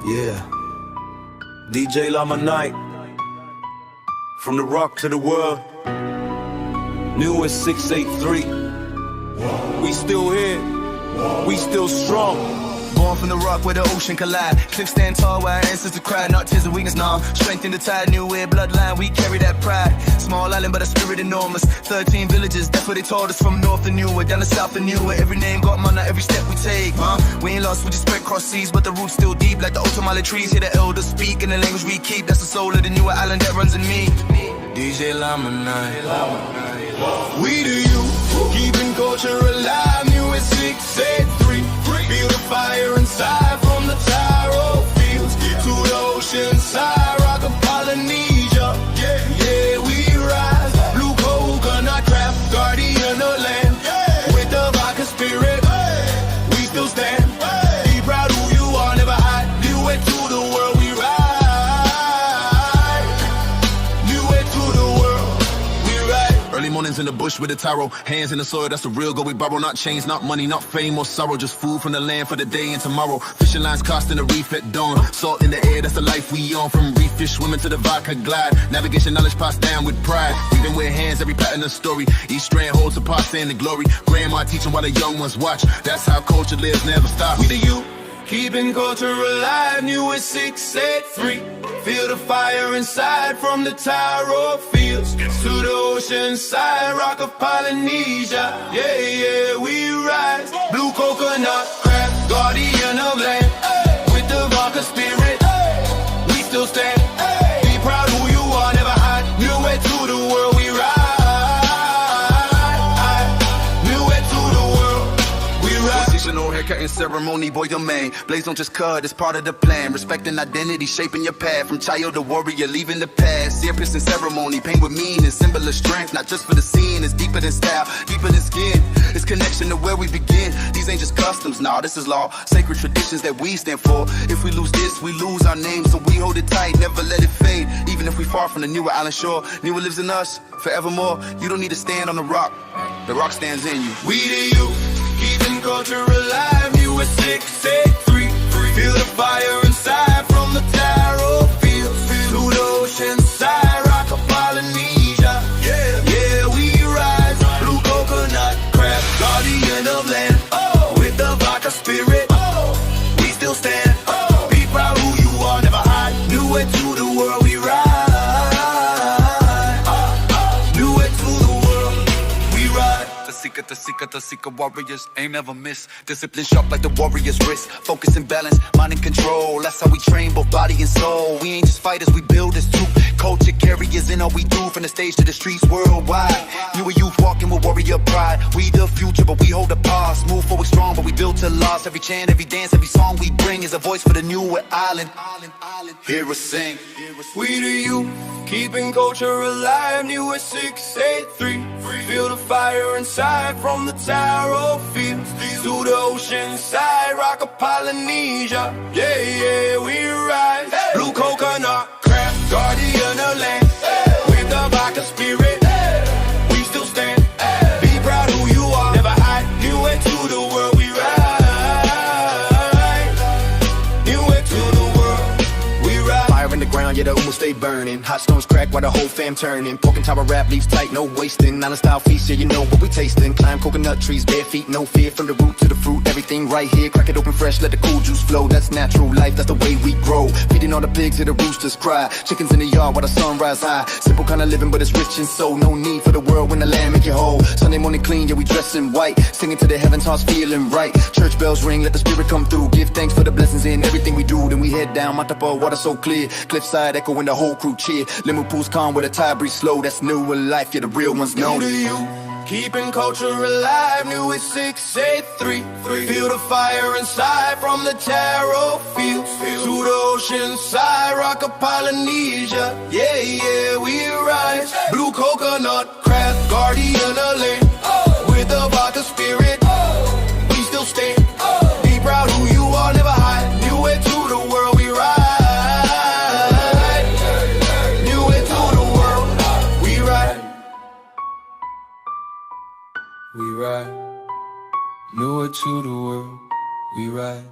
Yeah. DJ Lama Night. From the rock to the world. Newest 683. We still here. We still strong. Born from the rock where the ocean collide. Cliffs stand tall where our ancestors cried. Not tears of weakness, nah. Strength in the tide, new way bloodline, we carry that pride. Small island but a spirit enormous. 13 villages, that's what they taught us. From north to newer, down to south to newer. Every name got mana, every step we take, we ain't lost, we just spread cross seas. But the roots still deep like the Otomala trees. Hear the elders speak in the language we keep. That's the soul of the newer island that runs in me. DJ Lama Night. We the youth, keeping culture alive. Newest 683. Feel the fire inside from the Tyro fields to the ocean side, rock of Polynesia. Yeah, we rise. Blue coconut craft, guardian of land. With the vodka spirit, we still stand. Be proud who you are, never hide. New way to the world we ride. New way to the world we ride. Early mornings in the bush with the taro, hands in the soil, that's the real gold we borrow. Not chains, not money, not fame or sorrow, just food from the land for the day and tomorrow. Fishing lines crossed in the reef at dawn, salt in the air, that's the life we on. From reef fish swimming to the vodka glide, navigation knowledge passed down with pride. Weaving with hands, every pattern a story, each strand holds a part saying the glory. Grandma teaching while the young ones watch, that's how culture lives, never stop. We the youth, keeping culture alive. Newest 683. Feel the fire inside from the Tyro fields to the ocean side, rock of Polynesia. Yeah, we rise. Blue coconut craft, guardian of land. With the vodka spirit, we still stand. Be proud who you are, never hide. New way to the world we ride. New way to the world we ride. Positional haircut and ceremony, boy, your man. Blaze don't just cut, it's part of the plan. Respecting identity, shaping your path. From child to warrior, leaving the past. Sear piercing ceremony, pain with meaning, symbol of strength. Not just for the scene, it's deeper than style, deeper than skin. It's connection to where we begin. These ain't just customs, nah, this is law. Sacred traditions that we stand for. If we lose this, we lose our name. So we hold it tight, never let it fade. Even if we far from the newer island shore, newer lives in us, forevermore. You don't need to stand on the rock stands in you. We the youth, keeping culture alive. Newest 683. Feel the fire inside from the Tyro fields to the ocean side, rock of Polynesia. Yeah, we rise. Blue coconut craft, guardian of land. With the vodka spirit, we still stand. Be proud who you are, never hide. New way to the world we ride. New way to the world we ride. The seeker warriors ain't never miss. Discipline sharp like the warrior's wrist. Focus and balance, mind and control. That's how we train both body and soul. We ain't just fighters, we builders too. Culture carriers in all we do, from the stage to the streets worldwide. You a youth walking with warrior pride. We the future, but we hold the past. Move forward strong, but we built to last. Every chant, every dance, every song we bring is a voice for the newer island. Hear us sing. We the youth, keeping culture alive. Newest 683. Feel the fire inside from the Tyro fields to the ocean side, rock of Polynesia. Yeah, we rise. Blue coconut craft, guardian of land. With the vodka spirit, we still stand. Be proud who you are, never hide. New way to the world we ride. New way to the world we ride. Fire in the ground, yeah, the will stay burning. Hot stones crack while the whole fam turning. Pork and tower rap leaves tight, no wasting. Island style feast, yeah, you know what we tasting. Climb coconut trees, bare feet, no fear. From the root to the fruit, everything right here. Crack it open fresh, let the cool juice flow. That's natural life, that's the way we grow. Feeding all the pigs, hear the roosters cry. Chickens in the yard while the sun rise high. Simple kind of living, but it's rich in soul. No need for the world when the land make you whole. Sunday morning clean, yeah, we dress in white. Singing to the heavens, hearts feeling right. Church bells ring, let the spirit come through. Give thanks for the blessings in everything we do. Then we head down, Mona-Ta5, water so clear. Cliffside echo when the whole crew cheer. Limo pools calm where the tide breeze slow. That's newer life, yeah, the real ones know. Keeping culture alive, newest 683. Feel the fire inside from the Tyro fields to the ocean side, rock of Polynesia. Yeah, we rise. Blue coconut craft, guardian of land. With the vodka spirit, we still stand. Be proud who you are, never hide. New way to the world we ride. New way to the world we ride. We ride, newer to the world, we ride.